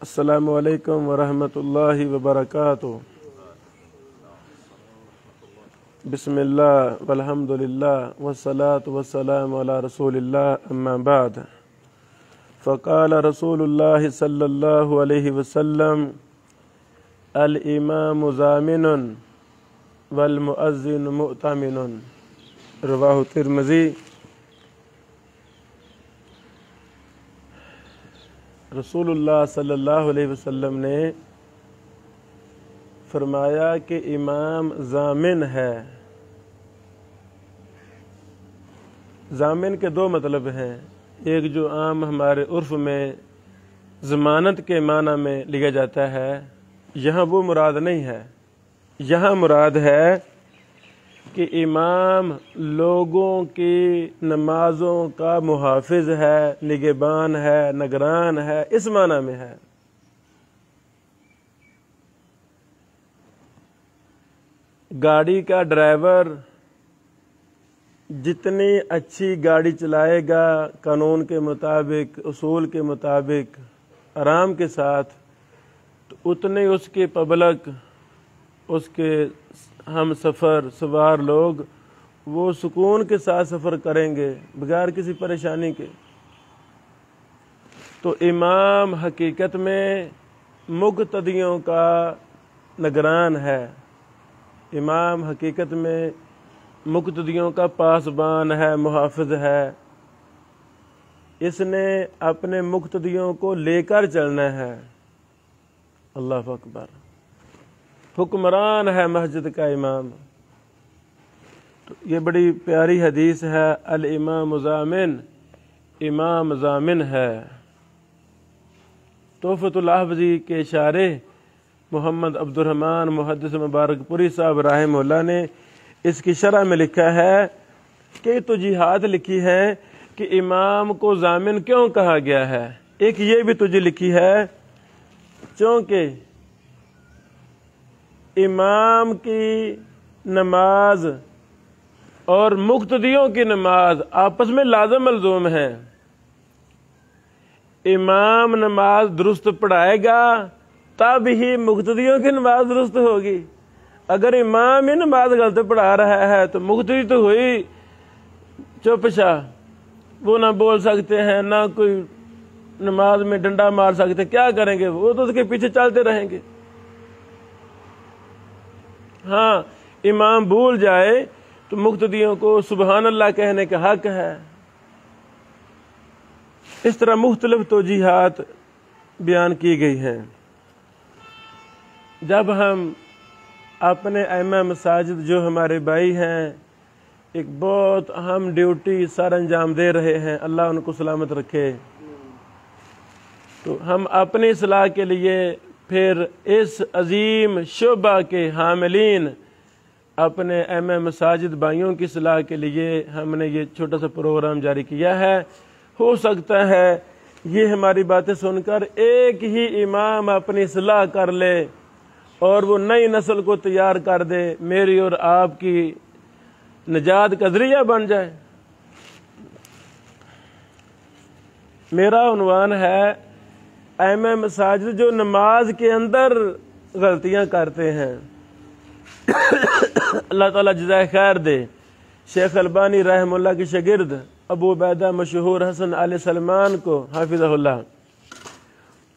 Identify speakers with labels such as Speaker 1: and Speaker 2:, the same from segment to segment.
Speaker 1: السلام علیکم ورحمۃ اللہ وبرکاتہ۔ بسم اللہ والحمد للہ والصلاة والسلام علی رسول اللہ، اما بعد، فقال رسول اللہ صلی اللہ علیہ وسلم: الامام ضامن والمؤذن مؤتمن، رواہ ترمذی۔ رسول اللہ صلی اللہ علیہ وسلم نے فرمایا کہ امام ضامن ہے۔ ضامن کے دو مطلب ہیں، ایک جو عام ہمارے عرف میں ضمانت کے معنی میں لیا جاتا ہے، یہاں وہ مراد نہیں ہے۔ یہاں مراد ہے کہ امام لوگوں کی نمازوں کا محافظ ہے، نگہبان ہے، نگران ہے، اس معنی میں ہے۔ گاڑی کا ڈرائیور جتنی اچھی گاڑی چلائے گا، قانون کے مطابق، اصول کے مطابق، آرام کے ساتھ، تو اتنے اس کے پبلک، اس کے ہم سفر سوار لوگ وہ سکون کے ساتھ سفر کریں گے بغیر کسی پریشانی کے۔ تو امام حقیقت میں مقتدیوں کا نگران ہے، امام حقیقت میں مقتدیوں کا پاسبان ہے، محافظ ہے۔ اس نے اپنے مقتدیوں کو لے کر چلنا ہے۔ اللہ اکبر، حکمران ہے مسجد کا امام۔ تو یہ بڑی پیاری حدیث ہے، الامام ضامن، امام ضامن ہے۔ تحفۃ الاحوذی کے شارح محمد عبد الرحمن محدث مبارک پوری صاحب رحمہ اللہ نے اس کی شرح میں لکھا ہے کہ توجیحات لکھی ہے کہ امام کو ضامن کیوں کہا گیا ہے۔ ایک یہ بھی توجیح لکھی ہے چونکہ امام کی نماز اور مقتدیوں کی نماز آپس میں لازم ملزوم ہیں۔ امام نماز درست پڑھائے گا تب ہی مقتدیوں کی نماز درست ہوگی۔ اگر امام ہی نماز غلط پڑھا رہا ہے تو مقتدی تو ہوئی چوپشا، وہ نہ بول سکتے ہیں، نہ کوئی نماز میں ڈنڈا مار سکتے، کیا کریں گے؟ وہ تو اس کے پیچھے چلتے رہیں گے۔ ہاں، امام بھول جائے تو مقتدیوں کو سبحان اللہ کہنے کا حق ہے۔ اس طرح مختلف توجیحات بیان کی گئی ہیں۔ جب ہم اپنے ائمہ مساجد جو ہمارے بھائی ہیں ایک بہت اہم ڈیوٹی سر انجام دے رہے ہیں، اللہ ان کو سلامت رکھے، تو ہم اپنی اصلاح کے لیے پھر اس عظیم شعبہ کے حاملین اپنے ائمہ مساجد بھائیوں کی اصلاح کے لیے ہم نے یہ چھوٹا سا پروگرام جاری کیا ہے۔ ہو سکتا ہے یہ ہماری باتیں سن کر ایک ہی امام اپنی اصلاح کر لے اور وہ نئی نسل کو تیار کر دے، میری اور آپ کی نجات کا ذریعہ بن جائے۔ میرا عنوان ہے ائمہ مساجد جو نماز کے اندر غلطیاں کرتے ہیں، اللہ تعالیٰ جزائے خیر دے۔ شیخ البانی رحمہ اللہ کے شاگرد ابو عبیدہ مشہور حسن علی سلمان کو حافظہ اللہ،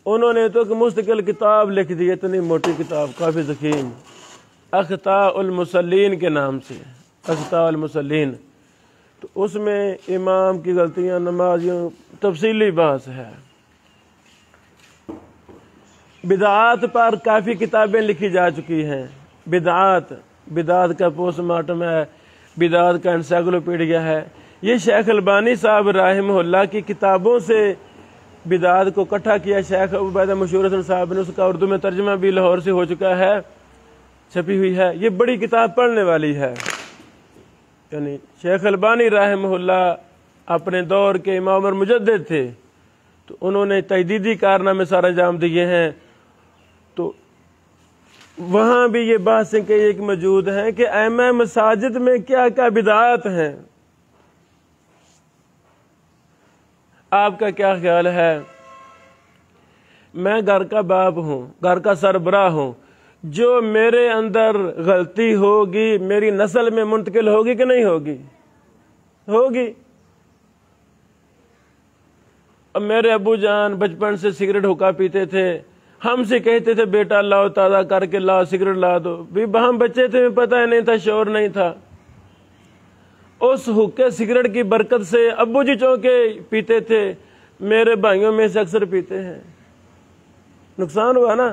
Speaker 1: انہوں نے تو ایک مستقل کتاب لکھ دی، اتنی موٹی کتاب، کافی ضخیم، اخطاء المصلین کے نام سے، اخطاء المصلین۔ تو اس میں امام کی غلطیاں، نمازیوں، تفصیلی بحث ہے۔ بدعات پر کافی کتابیں لکھی جا چکی ہیں۔ بدعات کا پوسٹ مارٹم ہے، بدعات کا انسائکلوپیڈیا ہے۔ یہ شیخ البانی صاحب رحمہ اللہ کی کتابوں سے بدعات کو اکٹھا کیا۔ شیخ ابو عبیدہ مشہور حسن صاحب نے اس کا اردو میں ترجمہ بھی لاہور سے ہو چکا ہے، چھپی ہوئی ہے۔ یہ بڑی کتاب پڑھنے والی ہے۔ یعنی شیخ البانی رحمہ اللہ اپنے دور کے امام اور مجدد تھے، تو انہوں نے تجدیدی کارنامے سر انجام دیے ہیں۔ تو وہاں بھی یہ بحثیں کہ ایک موجود ہیں کہ ائمہ مساجد میں کیا کیا بدعات ہیں۔ آپ کا کیا خیال ہے؟ میں گھر کا باپ ہوں، گھر کا سربراہ ہوں، جو میرے اندر غلطی ہوگی میری نسل میں منتقل ہوگی کہ نہیں ہوگی؟ ہوگی۔ اب میرے ابو جان بچپن سے سگریٹ حقہ پیتے تھے، ہم سے کہتے تھے بیٹا لاؤ، تازہ کر کے لاؤ، سگریٹ لا دو، بھی ہم بچے تھے، پتہ ہی نہیں تھا، شعور نہیں تھا۔ اس حقے سگریٹ کی برکت سے ابو جی چونکہ پیتے تھے، میرے بھائیوں میں سے اکثر پیتے ہیں، نقصان ہوا نا۔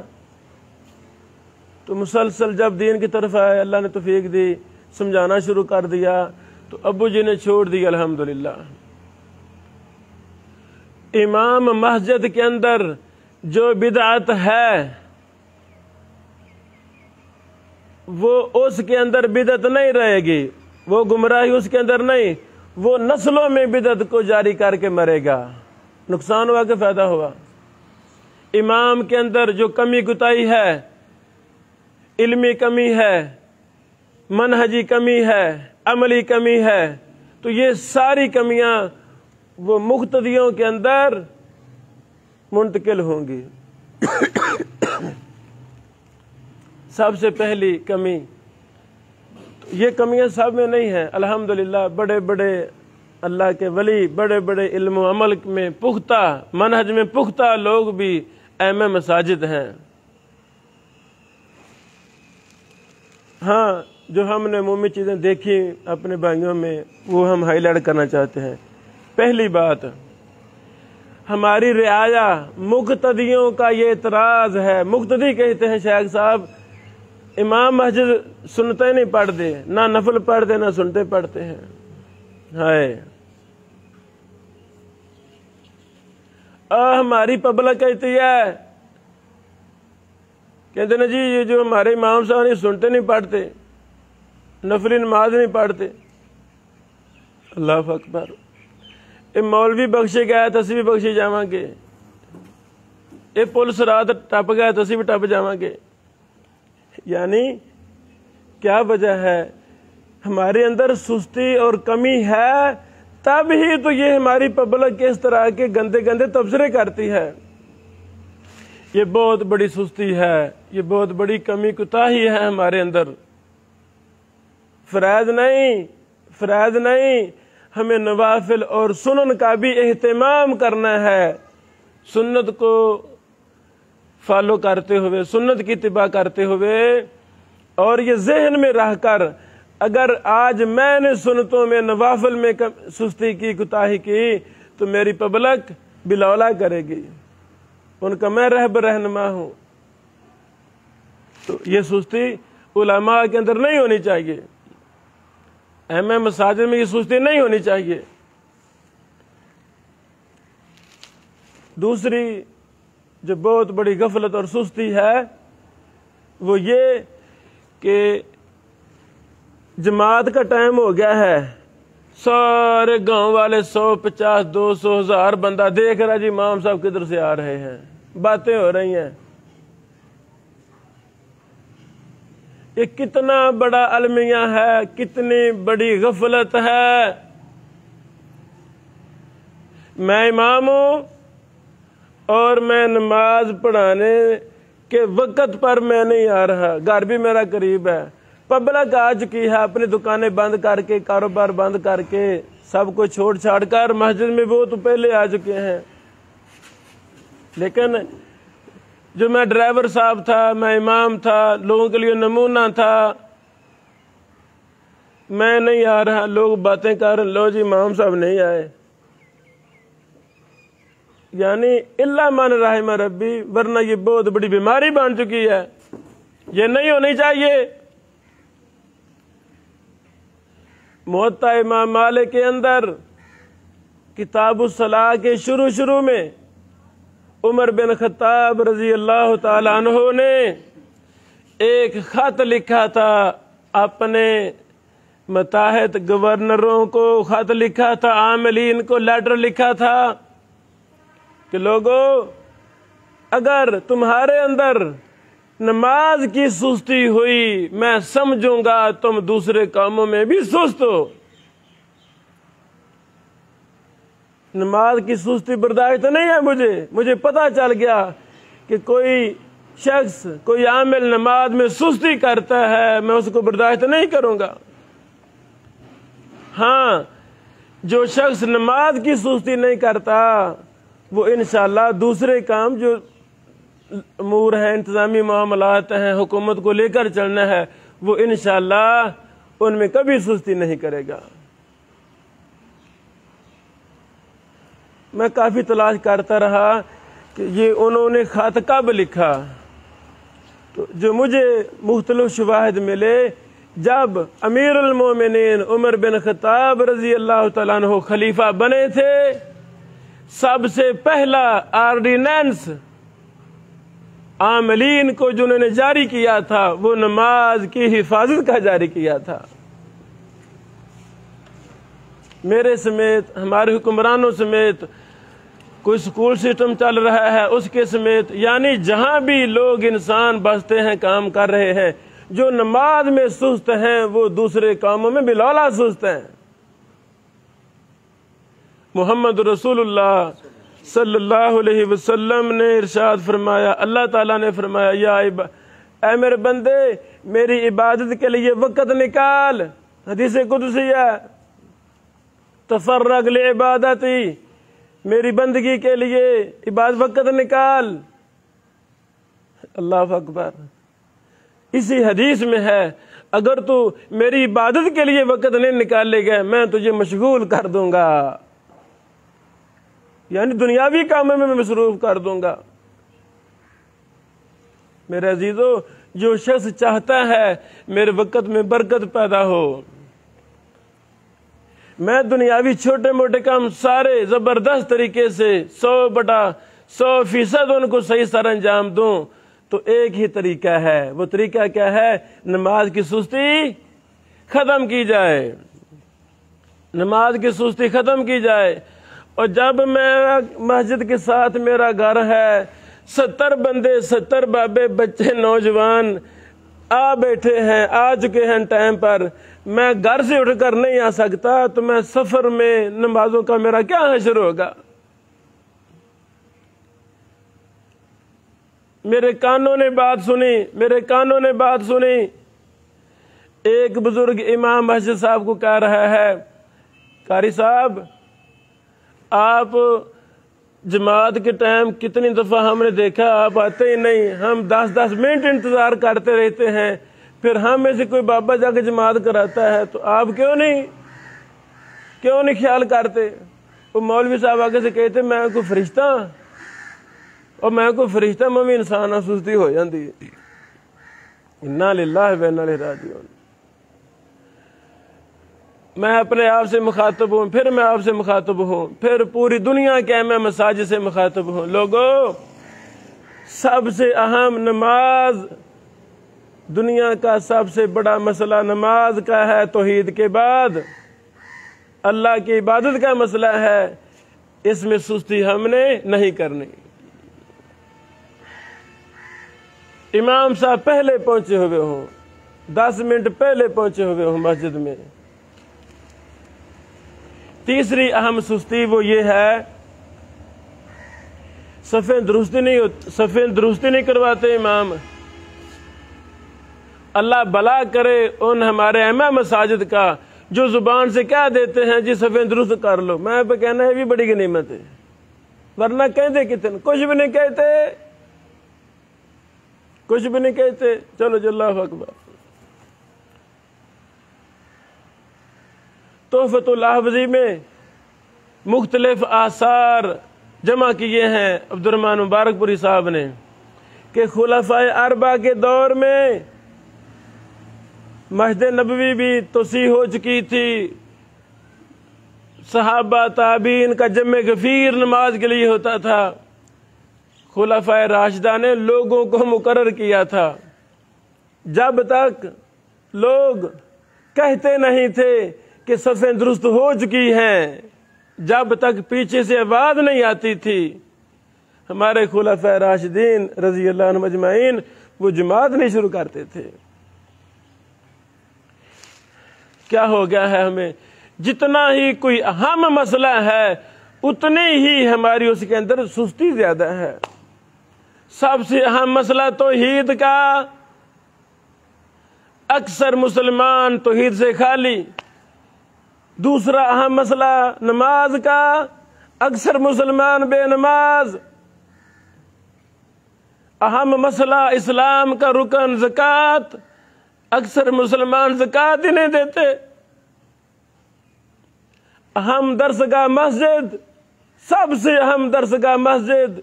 Speaker 1: تو مسلسل جب دین کی طرف آئے، اللہ نے توفیق دی، سمجھانا شروع کر دیا، تو ابو جی نے چھوڑ دیا الحمدللہ۔ امام مسجد کے اندر جو بدعت ہے وہ اس کے اندر بدعت نہیں رہے گی، وہ گمراہی اس کے اندر نہیں، وہ نسلوں میں بدعت کو جاری کر کے مرے گا۔ نقصان ہوا کہ فائدہ ہوا؟ امام کے اندر جو کمی کوتاہی ہے، علمی کمی ہے، منہجی کمی ہے، عملی کمی ہے، تو یہ ساری کمیاں وہ مقتدیوں کے اندر منتقل ہوں گی۔ سب سے پہلی کمی، یہ کمیاں سب میں نہیں ہیں، الحمدللہ بڑے بڑے اللہ کے ولی، بڑے بڑے علم و عمل میں پختہ، منہج میں پختہ لوگ بھی ائمہ مساجد ہیں۔ ہاں، جو ہم نے عمومی چیزیں دیکھی اپنے بھائیوں میں وہ ہم ہائی لائٹ کرنا چاہتے ہیں۔ پہلی بات، ہماری رعایا مقتدیوں کا یہ اعتراض ہے، مقتدی کہتے ہیں شیخ صاحب امام مسجد سنتے نہیں پڑھتے، نہ نفل پڑھتے نہ سنتے پڑھتے ہیں۔ ہائے، ہماری پبلک کہتی ہے، کہتے ہیں جی یہ جو ہمارے امام صاحب نہیں سنتے نہیں پڑھتے، نفلی نماز نہیں پڑھتے۔ اللہ اکبر، یہ مولوی بخشے گیا تو اسی بھی بخشی جاواں گے، یہ پولیس رات ٹپ گیا تو اسی بھی ٹپ جاواں گے۔ یعنی کیا وجہ ہے؟ ہمارے اندر سستی اور کمی ہے، تب ہی تو یہ ہماری پبلک اس طرح کے گندے گندے تبصرے کرتی ہے۔ یہ بہت بڑی سستی ہے، یہ بہت بڑی کمی کوتاہی ہے ہمارے اندر۔ فرائض نہیں، ہمیں نوافل اور سنن کا بھی اہتمام کرنا ہے، سنت کو فالو کرتے ہوئے، سنت کی اتباع کرتے ہوئے، اور یہ ذہن میں رہ کر اگر آج میں نے سنتوں میں نوافل میں سستی کی، کوتاہی کی، تو میری پبلک بلولا کرے گی، ان کا میں رہبر رہنما ہوں۔ تو یہ سستی علماء کے اندر نہیں ہونی چاہیے، ائمہ مساجد میں یہ سستی نہیں ہونی چاہیے۔ دوسری جو بہت بڑی غفلت اور سستی ہے وہ یہ کہ جماعت کا ٹائم ہو گیا ہے، سارے گاؤں والے 100 50 200 1000 بندہ دیکھ رہا جی امام صاحب کدھر سے آ رہے ہیں، باتیں ہو رہی ہیں۔ یہ کتنا بڑا المیہ ہے، کتنی بڑی غفلت ہے۔ میں امام ہوں اور میں نماز پڑھانے کے وقت پر میں نہیں آ رہا، گھر بھی میرا قریب ہے، پبلک آ چکی ہے، اپنی دکانیں بند کر کے، کاروبار بند کر کے، سب کو چھوڑ چھاڑ کر مسجد میں وہ تو پہلے آ چکے ہیں۔ لیکن جو میں ڈرائیور صاحب تھا، میں امام تھا، لوگوں کے لیے نمونہ تھا، میں نہیں آ رہا، لوگ باتیں کر، لو جی امام صاحب نہیں آئے۔ یعنی اللہ من رحم ربی، ورنہ یہ بہت بڑی بیماری بن چکی ہے، یہ نہیں ہونی چاہیے۔ موطا امام مالک کے اندر کتاب الصلاۃ کے شروع میں عمر بن خطاب رضی اللہ تعالیٰ عنہ نے ایک خط لکھا تھا، اپنے متحد گورنروں کو خط لکھا تھا، عاملین کو لیٹر لکھا تھا کہ لوگو اگر تمہارے اندر نماز کی سستی ہوئی میں سمجھوں گا تم دوسرے کاموں میں بھی سست ہو۔ نماز کی سستی برداشت نہیں ہے مجھے پتہ چل گیا کہ کوئی شخص کوئی عامل نماز میں سستی کرتا ہے میں اس کو برداشت نہیں کروں گا. ہاں جو شخص نماز کی سستی نہیں کرتا وہ انشاءاللہ دوسرے کام جو امور ہیں انتظامی معاملات ہیں حکومت کو لے کر چلنا ہے وہ انشاءاللہ ان میں کبھی سستی نہیں کرے گا. میں کافی تلاش کرتا رہا کہ یہ انہوں نے خط کب لکھا، تو جو مجھے مختلف شواہد ملے جب امیر المومنین عمر بن خطاب رضی اللہ تعالیٰ عنہ خلیفہ بنے تھے سب سے پہلا آرڈیننس عاملین کو جنہوں نے جاری کیا تھا وہ نماز کی حفاظت کا جاری کیا تھا. میرے سمیت ہمارے حکمرانوں سمیت کوئی سکول سسٹم چل رہا ہے اس کے سمیت، یعنی جہاں بھی لوگ انسان بستے ہیں کام کر رہے ہیں جو نماز میں سست ہیں وہ دوسرے کاموں میں بلاولا سست ہیں. محمد رسول اللہ صلی اللہ علیہ وسلم نے ارشاد فرمایا، اللہ تعالیٰ نے فرمایا اے میرے بندے میری عبادت کے لیے وقت نکال. حدیث قدسیہ تفرغ لعبادتی، میری بندگی کے لیے وقت نکال. اللہ اکبر. اسی حدیث میں ہے اگر تو میری عبادت کے لیے وقت نہیں نکالے گا میں تجھے مشغول کر دوں گا، یعنی دنیاوی کاموں میں مصروف کر دوں گا. میرے عزیزو جو شخص چاہتا ہے میرے وقت میں برکت پیدا ہو، میں دنیاوی چھوٹے موٹے کام سارے زبردست طریقے سے 100% ان کو صحیح سر انجام دوں، تو ایک ہی طریقہ ہے. وہ طریقہ کیا ہے؟ نماز کی سستی ختم کی جائے، نماز کی سستی ختم کی جائے. اور جب میں مسجد کے ساتھ میرا گھر ہے 70 بندے 70 بابے بچے نوجوان آ بیٹھے ہیں آ چکے ہیں ٹائم پر، میں گھر سے اٹھ کر نہیں آ سکتا تو میں سفر میں نمازوں کا میرا کیا حشر ہوگا؟ میرے کانوں نے بات سنی. ایک بزرگ امام مسجد صاحب کو کہہ رہا ہے قاری صاحب آپ جماعت کے ٹائم کتنی دفعہ ہم نے دیکھا آپ آتے ہی نہیں، ہم 10 منٹ انتظار کرتے رہتے ہیں، پھر ہم میں سے کوئی بابا جا کے جماعت کراتا ہے تو آپ کیوں نہیں خیال کرتے؟ وہ مولوی صاحب آگے سے کہتے میں کوئی فرشتہ اور میں کوئی فرشتہ میں بھی انسان سستی ہو جاتی ہے. انا للہ و انا الیہ راجعون. میں اپنے آپ سے مخاطب ہوں، پھر میں آپ سے مخاطب ہوں، پھر پوری دنیا کے میں مساجد سے مخاطب ہوں. لوگوں سب سے اہم نماز، دنیا کا سب سے بڑا مسئلہ نماز کا ہے. توحید کے بعد اللہ کی عبادت کا مسئلہ ہے، اس میں سستی ہم نے نہیں کرنی. امام صاحب پہلے پہنچے ہوئے ہوں، 10 منٹ پہلے پہنچے ہوئے ہوں مسجد میں. تیسری اہم سستی وہ یہ ہے صفیں درستی نہیں کرواتے امام. اللہ بلا کرے ان ہمارے ائمہ مساجد کا جو زبان سے کہہ دیتے ہیں جی صفیں درست کر لو. میں پہ کہنا ہے بھی بڑی غنیمت ہے، ورنہ کہتے کتنے کچھ بھی نہیں کہتے. چلو جی اللہ اکبر. تحفۃ الحفظی میں مختلف آثار جمع کیے ہیں عبد الرحمن مبارک پوری صاحب نے کہ خلفائے اربعہ کے دور میں مسجد نبوی بھی توسیع ہو چکی تھی، صحابہ تابعین کا جمع غفیر نماز کے لیے ہوتا تھا. خلفائے راشدہ نے لوگوں کو مقرر کیا تھا، جب تک لوگ کہتے نہیں تھے کہ صفیں درست ہو چکی ہیں، جب تک پیچھے سے آواز نہیں آتی تھی، ہمارے خلفائے راشدین رضی اللہ عنہم اجمعین وہ جماعت نہیں شروع کرتے تھے. کیا ہو گیا ہے ہمیں؟ جتنا ہی کوئی اہم مسئلہ ہے اتنی ہی ہماری اس کے اندر سستی زیادہ ہے. سب سے اہم مسئلہ توحید کا، اکثر مسلمان توحید سے خالی۔ دوسرا اہم مسئلہ نماز کا، اکثر مسلمان بے نماز۔ اہم مسئلہ اسلام کا رکن زکوٰۃ، اکثر مسلمان زکوٰۃ ہی نہیں دیتے۔ اہم درسگاہ مسجد، سب سے اہم درسگاہ مسجد،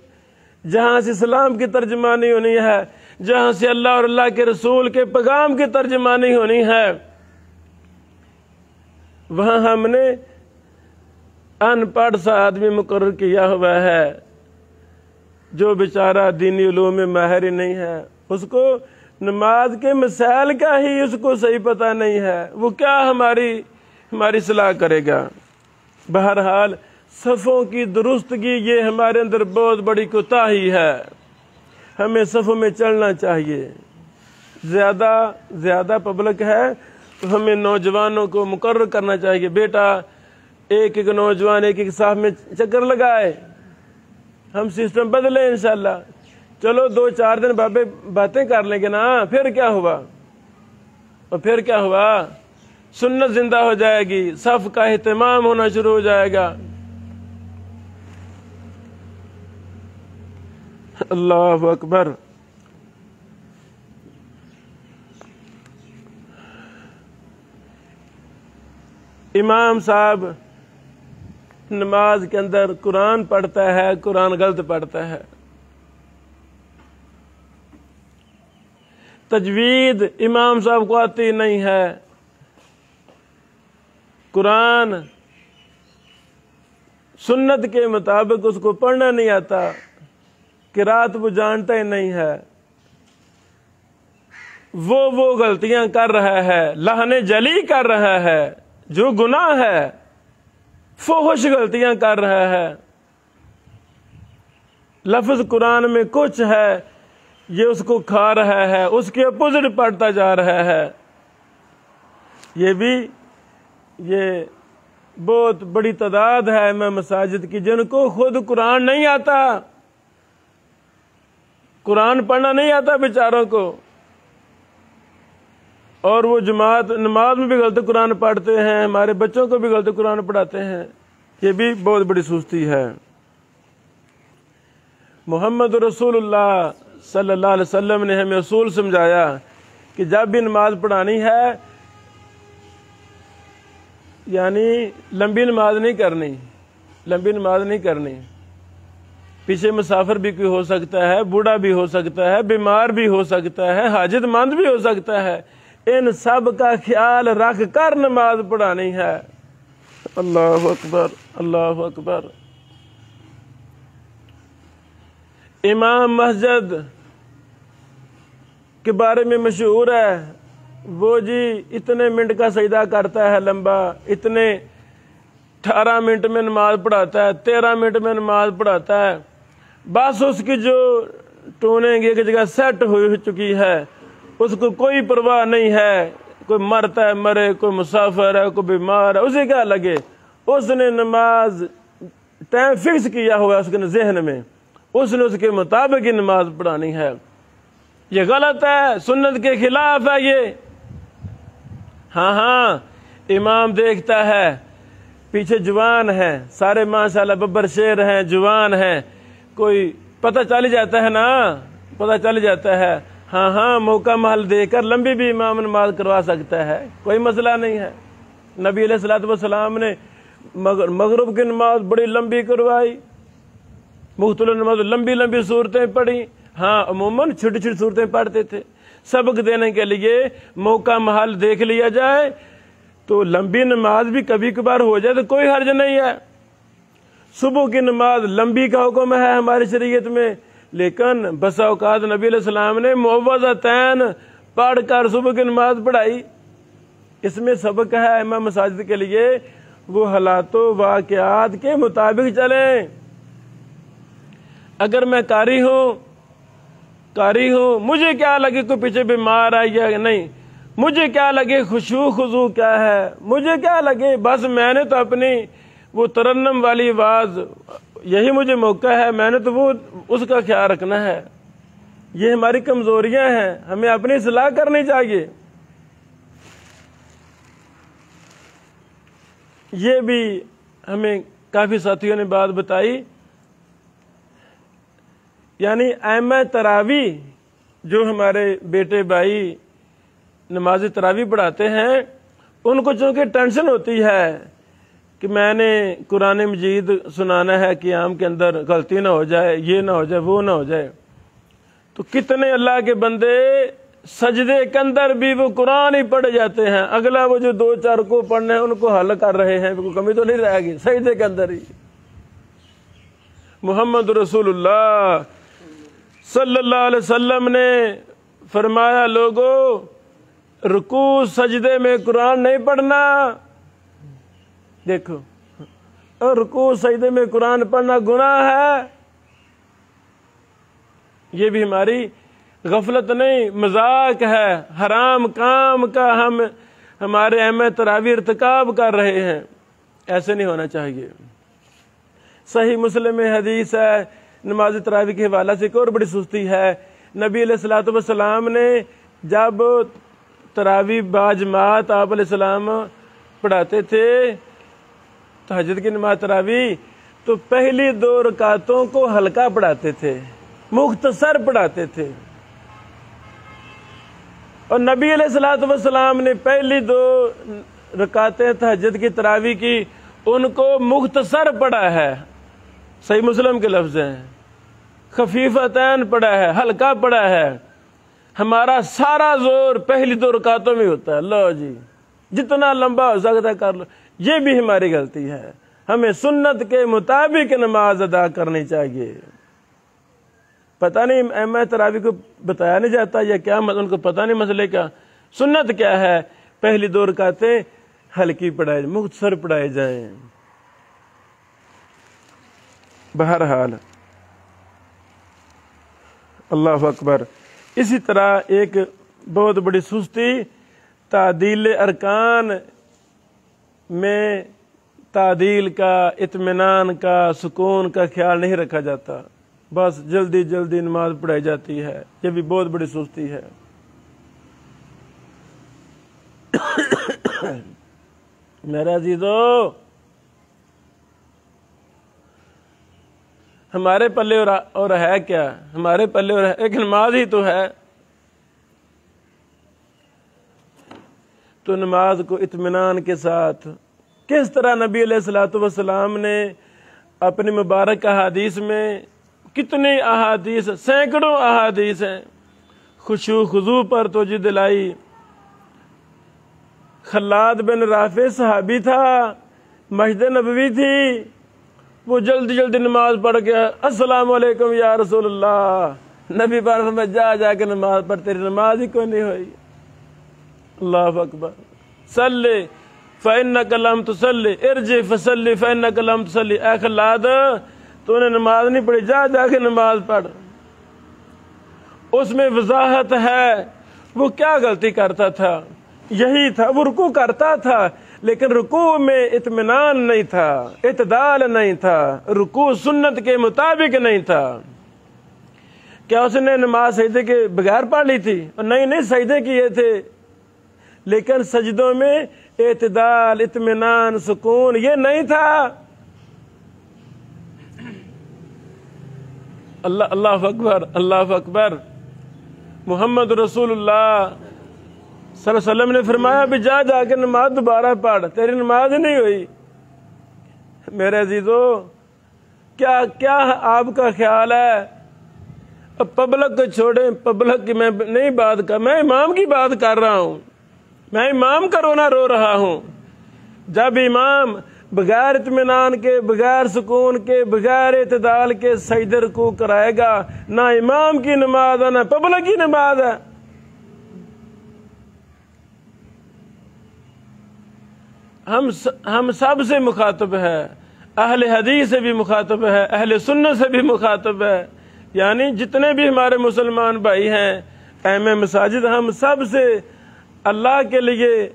Speaker 1: جہاں سے اسلام کی ترجمانی ہونی ہے، جہاں سے اللہ اور اللہ کے رسول کے پیغام کی ترجمانی ہونی ہے، وہاں ہم نے ان پڑھ سا آدمی مقرر کیا ہوا ہے جو بیچارہ دینی علوم میں ماہر ہی نہیں ہے، اس کو نماز کے مسائل کا ہی اس کو صحیح پتہ نہیں ہے، وہ کیا ہماری اصلاح کرے گا۔ بہرحال صفوں کی درستگی یہ ہمارے اندر بہت بڑی کوتاہی ہے، ہمیں صفوں میں چلنا چاہیے۔ زیادہ پبلک ہے تو ہمیں نوجوانوں کو مقرر کرنا چاہیے، بیٹا ایک ایک نوجوان ایک ایک صف میں چکر لگائے، ہم سسٹم بدلیں انشاءاللہ۔ چلو 2-4 دن بابے باتیں کر لیں گے نا، پھر کیا ہوا؟ اور پھر کیا ہوا؟ سنت زندہ ہو جائے گی، صف کا اہتمام ہونا شروع ہو جائے گا۔ اللہ اکبر۔ امام صاحب نماز کے اندر قرآن پڑھتا ہے، قرآن غلط پڑھتا ہے۔ تجوید امام صاحب کو آتی نہیں ہے، قرآن سنت کے مطابق اس کو پڑھنا نہیں آتا، قرات وہ جانتا ہی نہیں ہے، وہ غلطیاں کر رہا ہے، لہن جلی کر رہا ہے، جو گناہ ہے، فحش غلطیاں کر رہا ہے۔ لفظ قرآن میں کچھ ہے، یہ اس کو کھا رہا ہے، اس کے اپوزٹ پڑھتا جا رہا ہے۔ یہ بہت بڑی تعداد ہے میں مساجد کی جن کو خود قرآن نہیں آتا، قرآن پڑھنا نہیں آتا بیچاروں کو، اور وہ جماعت نماز میں بھی غلط قرآن پڑھتے ہیں، ہمارے بچوں کو بھی غلط قرآن پڑھاتے ہیں۔ یہ بھی بہت بڑی سستی ہے۔ محمد رسول اللہ صلی اللہ علیہ وسلم نے ہمیں اصول سمجھایا کہ جب بھی نماز پڑھانی ہے، یعنی لمبی نماز نہیں کرنی، پیچھے مسافر بھی کوئی ہو سکتا ہے، بوڑھا بھی ہو سکتا ہے، بیمار بھی ہو سکتا ہے، حاجت مند بھی ہو سکتا ہے، ان سب کا خیال رکھ کر نماز پڑھانی ہے۔ اللہ اکبر، اللہ اکبر۔ امام مسجد کے بارے میں مشہور ہے، وہ جی اتنے منٹ کا سجدہ کرتا ہے لمبا، اتنے 18 منٹ میں نماز پڑھاتا ہے، 13 منٹ میں نماز پڑھاتا ہے، بس اس کی جو ٹوننگ ایک جگہ سیٹ ہو چکی ہے، اس کو کوئی پرواہ نہیں ہے، کوئی مرتا ہے مرے، کوئی مسافر ہے، کوئی بیمار ہے، اسے کیا لگے، اس نے نماز ٹائم فکس کیا ہوا ہے اس کے ذہن میں، اس نے اس کے مطابق ہی نماز پڑھانی ہے۔ یہ غلط ہے، سنت کے خلاف ہے یہ۔ ہاں امام دیکھتا ہے پیچھے جوان ہیں، سارے ماشاءاللہ ببر شیر ہیں، جوان ہیں، کوئی پتہ چل جاتا ہے نا، پتہ چل جاتا ہے، ہاں موقع محل دے کر لمبی بھی امام نماز کروا سکتا ہے، کوئی مسئلہ نہیں ہے۔ نبی علیہ الصلوۃ والسلام نے مغرب کی نماز بڑی لمبی کروائی، مختلف نماز لمبی صورتیں پڑھی، ہاں عموماً چھوٹی چھوٹی صورتیں پڑھتے تھے۔ سبق دینے کے لیے موقع محل دیکھ لیا جائے تو لمبی نماز بھی کبھی کبھار ہو جائے تو کوئی حرج نہیں ہے۔ صبح کی نماز لمبی کا حکم ہے ہماری شریعت میں، لیکن بسا اوقات نبی علیہ السلام نے معوذتین پڑھ کر صبح کی نماز پڑھائی۔ اس میں سبق ہے امام مساجد کے لیے، وہ حالات و واقعات کے مطابق چلیں۔ اگر میں قاری ہوں، مجھے کیا لگے کوئی پیچھے بیمار ہے یا نہیں، مجھے کیا لگے خشوع خضوع کیا ہے، مجھے کیا لگے، بس میں نے تو اپنی وہ ترنم والی آواز، یہی مجھے موقع ہے، میں نے تو وہ اس کا خیال رکھنا ہے۔ یہ ہماری کمزوریاں ہیں، ہمیں اپنی اصلاح کرنی چاہیے۔ یہ بھی ہمیں کافی ساتھیوں نے بات بتائی، یعنی ائمہ تراویح جو ہمارے بیٹے بھائی نماز تراویح پڑھاتے ہیں، ان کو چونکہ ٹینشن ہوتی ہے کہ میں نے قرآن مجید سنانا ہے، قیام کے اندر غلطی نہ ہو جائے، یہ نہ ہو جائے، وہ نہ ہو جائے، تو کتنے اللہ کے بندے سجدے کے اندر بھی وہ قرآن ہی پڑھ جاتے ہیں، اگلا وہ جو 2-4 کو پڑھنے ہیں ان کو حل کر رہے ہیں، کوئی کمی تو نہیں رہے گی، سجدے کے اندر ہی۔ محمد رسول اللہ صلی اللہ علیہ وسلم نے فرمایا، لوگوں رکوع سجدے میں قرآن نہیں پڑھنا۔ دیکھو، اور رکوع سجدے میں قرآن پڑھنا گناہ ہے۔ یہ بھی ہماری غفلت نہیں، مذاق ہے، حرام کام کا ہمارے ائمہ تراویح ارتکاب کر رہے ہیں، ایسے نہیں ہونا چاہیے۔ صحیح مسلم میں حدیث ہے، نماز تراویح کے حوالہ سے ایک اور بڑی سستی ہے۔ نبی علیہ الصلوۃ والسلام نے جب تراویح باجماعت آپ علیہ السلام پڑھاتے تھے، تہجد کی نماز تراویح، تو پہلی 2 رکعتوں کو ہلکا پڑھاتے تھے، مختصر پڑھاتے تھے، اور نبی علیہ الصلوۃ والسلام نے پہلی 2 رکعتیں تہجد کی تراویح کی، ان کو مختصر پڑھا ہے۔ صحیح مسلم کے لفظ ہیں، خفیفتین پڑھا ہے، ہلکا پڑھا ہے۔ ہمارا سارا زور پہلی 2 رکعتوں میں ہوتا ہے، لو جی جتنا لمبا ہو سکتا ہے کر لو۔ یہ بھی ہماری غلطی ہے، ہمیں سنت کے مطابق نماز ادا کرنی چاہیے۔ پتہ نہیں ائمہ تراویح کو بتایا نہیں جاتا یا کیا، ان کو پتہ نہیں مسئلے کا۔ سنت کیا ہے؟ پہلی 2 رکعتیں ہلکی پڑھائی، مختصر پڑھائے جائیں۔ بہرحال اللہ اکبر۔ اسی طرح ایک بہت بڑی سستی، تعدیل ارکان میں تعدیل کا، اطمینان کا، سکون کا خیال نہیں رکھا جاتا، بس جلدی جلدی نماز پڑھائی جاتی ہے، یہ بھی بہت بڑی سستی ہے۔ میرے عزیزو، ہمارے پلے اور ہے کیا؟ ہمارے پلے اور ایک نماز ہی تو ہے، تو نماز کو اطمینان کے ساتھ کس طرح نبی علیہ الصلوۃ والسلام نے اپنی مبارک احادیث میں، کتنی احادیث، سینکڑوں احادیث ہیں، خشوع خضوع پر توجہ دلائی۔ خلاد بن رافع صحابی تھا، مسجد نبوی تھی، وہ جلدی جلدی نماز پڑھ گیا، السلام علیکم یا رسول اللہ، نبی پاک میں جا کے نماز پڑھ، تیری نماز ہی کوئی نہیں ہوئی۔ اللہ اکبر۔ صلی فإنک لم تصلی ارجع فصلی فإنک لم تصلی، اے خلاد تو نے نماز نہیں پڑھی، جا کے نماز پڑھ۔ اس میں وضاحت ہے وہ کیا غلطی کرتا تھا، یہی تھا، وہ رکوع کرتا تھا لیکن رکوع میں اطمینان نہیں تھا، اعتدال نہیں تھا، رکوع سنت کے مطابق نہیں تھا۔ کیا اس نے نماز سجدے کے بغیر پڑھ لی تھی؟ نہیں، سجدے کیے تھے، لیکن سجدوں میں اعتدال، اطمینان، سکون یہ نہیں تھا۔ اللہ اکبر، اللہ اکبر۔ محمد رسول اللہ صلی اللہ علیہ وسلم نے فرمایا بھی جا کے نماز دوبارہ پڑھ، تیری نماز ہی نہیں ہوئی۔ میرے عزیزو، کیا آپ کا خیال ہے؟ پبلک کو چھوڑیں، پبلک کی میں نہیں بات کر، میں امام کی بات کر رہا ہوں، میں امام کا رونا رو رہا ہوں۔ جب امام بغیر اطمینان کے، بغیر سکون کے، بغیر اعتدال کے سجدے رکوع کرائے گا، نہ امام کی نماز ہے نہ پبلک کی نماز ہے۔ ہم سب سے مخاطب ہے، اہل حدیث سے بھی مخاطب ہے، اہل سنت سے بھی مخاطب ہے، یعنی جتنے بھی ہمارے مسلمان بھائی ہیں، ائمہ مساجد، ہم سب سے اللہ کے لیے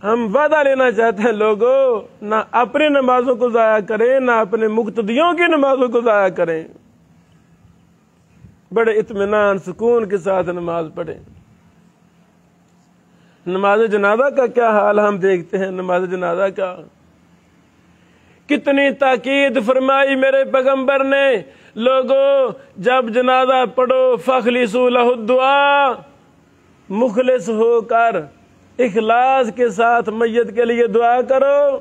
Speaker 1: ہم وعدہ لینا چاہتے ہیں، لوگوں نہ اپنی نمازوں کو ضائع کریں، نہ اپنے مقتدیوں کی نمازوں کو ضائع کریں۔ بڑے اطمینان سکون کے ساتھ نماز پڑھیں۔ نماز جنازہ کا کیا حال ہم دیکھتے ہیں، نماز جنازہ کا کتنی تاکید فرمائی میرے پیغمبر نے، لوگوں جب جنازہ پڑھو فخلصوا لہ الدعاء، مخلص ہو کر اخلاص کے ساتھ میت کے لیے دعا کرو۔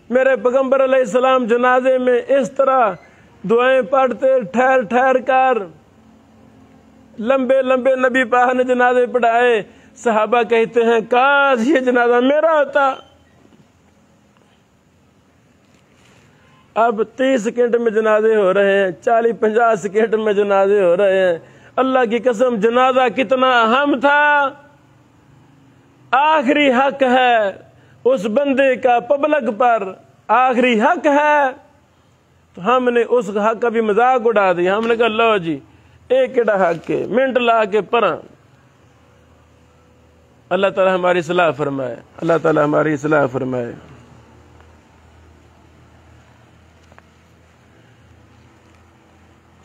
Speaker 1: میرے پیغمبر علیہ السلام جنازے میں اس طرح دعائیں پڑھتے، ٹھہر ٹھہر کر، لمبے لمبے نبی پاک نے جنازے پڑھائے، صحابہ کہتے ہیں کاش یہ جنازہ میرا ہوتا۔ اب 30 سیکنڈ میں جنازے ہو رہے ہیں، 40-50 سیکنڈ میں جنازے ہو رہے ہیں۔ اللہ کی قسم جنازہ کتنا اہم تھا، آخری حق ہے اس بندے کا پبلک پر، آخری حق ہے، تو ہم نے اس حق کا بھی مذاق اڑا دیا۔ ہم نے کہا لو جی ایک کیڑا حق کے منٹ لا کے پرا۔ اللہ تعالی ہماری اصلاح فرمائے، اللہ تعالی ہماری اصلاح فرمائے۔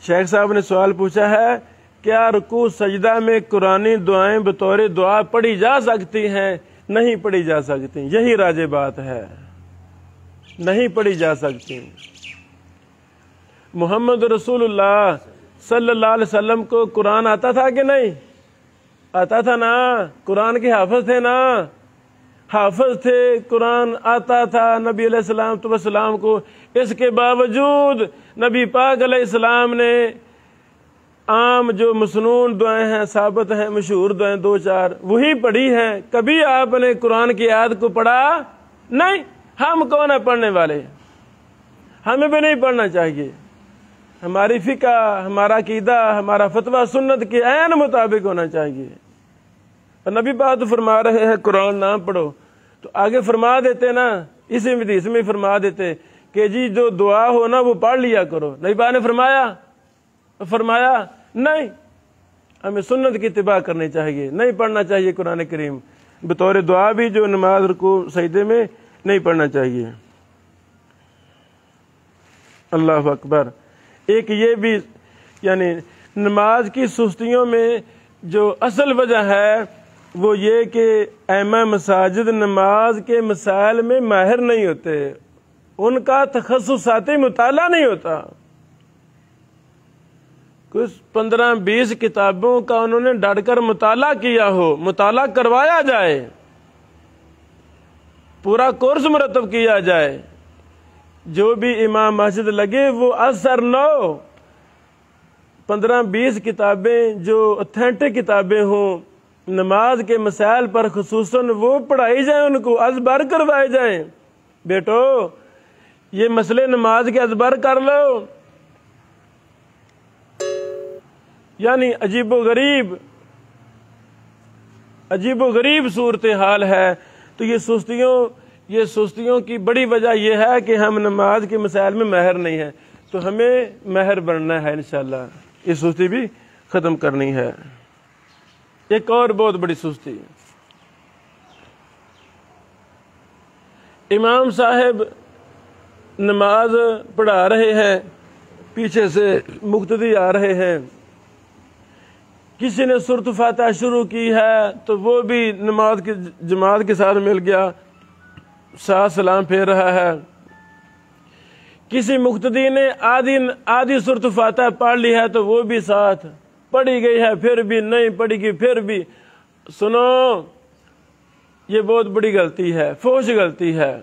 Speaker 1: شیخ صاحب نے سوال پوچھا ہے، کیا رکوع سجدہ میں قرآنی دعائیں بطور دعا پڑھی جا سکتی ہیں؟ نہیں پڑھی جا سکتی، یہی راجع بات ہے، نہیں پڑھی جا سکتی۔ محمد رسول اللہ صلی اللہ علیہ وسلم کو قرآن آتا تھا کہ نہیں؟ آتا تھا نا، قرآن کے حافظ تھے نا، حافظ تھے، قرآن آتا تھا نبی علیہ السلام کو۔ اس کے باوجود نبی پاک علیہ السلام نے عام جو مسنون دعائیں ہیں، ثابت ہیں، مشہور دعائیں 2-4 وہی پڑھی ہیں۔ کبھی آپ نے قرآن کی آیت کو پڑھا نہیں۔ ہم کون ہیں پڑھنے والے؟ ہمیں بھی نہیں پڑھنا چاہیے۔ ہماری فقہ، ہمارا عقیدہ، ہمارا فتویٰ سنت کے عین مطابق ہونا چاہیے۔ اور نبی پاک تو فرما رہے ہیں قرآن نہ پڑھو، تو آگے فرما دیتے نا، اسی حدیث میں فرما دیتے کہ جی جو دعا ہو نا وہ پڑھ لیا کرو۔ نبی پاک نے فرمایا نہیں، ہمیں سنت کی اتباع کرنی چاہیے، نہیں پڑھنا چاہیے قرآن کریم بطور دعا بھی، جو نماز رکوع سجدے میں نہیں پڑھنا چاہیے۔ اللہ اکبر۔ ایک یہ بھی یعنی نماز کی سستیوں میں جو اصل وجہ ہے وہ یہ کہ ائمہ مساجد نماز کے مسائل میں ماہر نہیں ہوتے، ان کا تخصصاتی مطالعہ نہیں ہوتا۔ کچھ 15-20 کتابوں کا انہوں نے ڈٹ کر مطالعہ کیا ہو، مطالعہ کروایا جائے، پورا کورس مرتب کیا جائے، جو بھی امام مسجد لگے وہ اثر نہ ہو۔ 15-20 کتابیں جو اتھینٹک کتابیں ہوں نماز کے مسائل پر خصوصاً، وہ پڑھائی جائیں، ان کو ازبر کروائے جائیں۔ بیٹو یہ مسئلے نماز کے ازبر کر لو۔ یعنی عجیب و غریب صورتحال ہے۔ تو یہ سستیوں کی بڑی وجہ یہ ہے کہ ہم نماز کے مسائل میں ماہر نہیں ہیں، تو ہمیں ماہر بننا ہے انشاءاللہ، یہ سستی بھی ختم کرنی ہے۔ ایک اور بہت بڑی سستی، امام صاحب نماز پڑھا رہے ہیں، پیچھے سے مقتدی آ رہے ہیں، کسی نے سورۃ فاتحہ شروع کی ہے تو وہ بھی نماز کی جماعت کے ساتھ مل گیا، ساتھ سلام پھیر رہا ہے۔ کسی مقتدی نے آدھی سورۃ فاتحہ پڑھ لی ہے تو وہ بھی ساتھ، پڑھی گئی ہے پھر بھی نہیں پڑھی گئی پھر بھی۔ سنو، یہ بہت بڑی غلطی ہے، فحش غلطی ہے،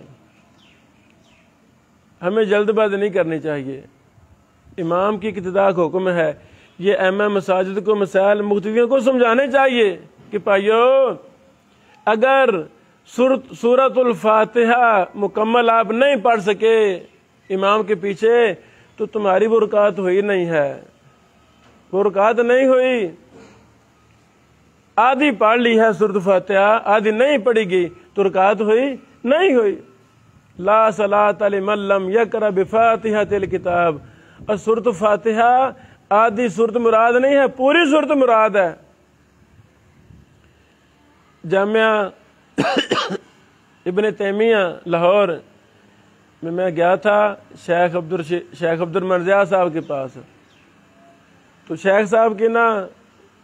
Speaker 1: ہمیں جلد بازی نہیں کرنی چاہیے۔ امام کی اقتداء کا حکم ہے، یہ ائمہ مساجد کو مسائل مقتدیوں کو سمجھانے چاہیے کہ بھائیو اگر سورۃ الفاتحہ مکمل آپ نہیں پڑھ سکے امام کے پیچھے تو تمہاری وہ رکعت ہوئی نہیں ہے، وہ رکعت نہیں ہوئی۔ آدھی پڑھ لی ہے سورۃ فاتحہ، آدھی نہیں پڑھی گئی تو رکعت ہوئی نہیں ہوئی۔ لا صلاۃ لمن لم یقرأ بفاتحۃ الکتاب۔ اور سورۃ فاتحہ آدھی سورت مراد نہیں ہے، پوری سورت مراد ہے۔ جامعہ ابن تیمیہ لاہور میں گیا تھا شیخ عبد الرحمن صاحب کے پاس، تو شیخ صاحب کی نا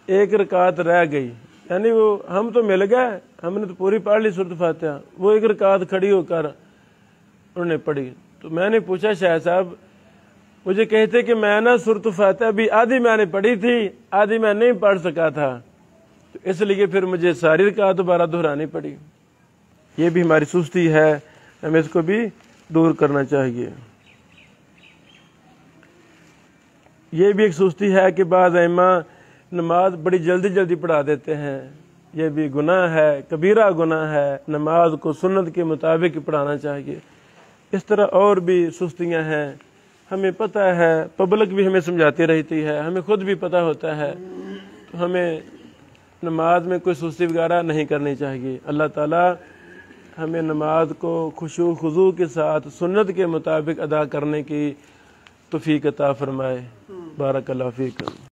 Speaker 1: ایک رکعت رہ گئی، یعنی وہ ہم تو مل گئے، ہم نے تو پوری پڑھ لی سورۃ فاتحہ، وہ ایک رکعت کھڑی ہو کر انہوں نے پڑھی۔ تو میں نے پوچھا شیخ صاحب مجھے کہتے کہ میں نا سورۃ فاتحہ بھی آدھی میں نے پڑھی تھی، آدھی میں نہیں پڑھ سکا تھا، تو اس لیے پھر مجھے ساری رکعت دوبارہ دہرانی پڑی۔ یہ بھی ہماری سستی ہے، ہمیں اس کو بھی دور کرنا چاہیے۔ یہ بھی ایک سستی ہے کہ بعض ائمہ نماز بڑی جلدی جلدی پڑھا دیتے ہیں، یہ بھی گناہ ہے، کبیرہ گناہ ہے، نماز کو سنت کے مطابق پڑھانا چاہیے۔ اس طرح اور بھی سستیاں ہیں، ہمیں پتہ ہے، پبلک بھی ہمیں سمجھاتی رہتی ہے، ہمیں خود بھی پتہ ہوتا ہے، تو ہمیں نماز میں کوئی سستی وغیرہ نہیں کرنی چاہیے۔ اللہ تعالیٰ ہمیں نماز کو خشوع خضوع کے ساتھ سنت کے مطابق ادا کرنے کی توفیق عطا فرمائے۔ بارک اللہ فیکم۔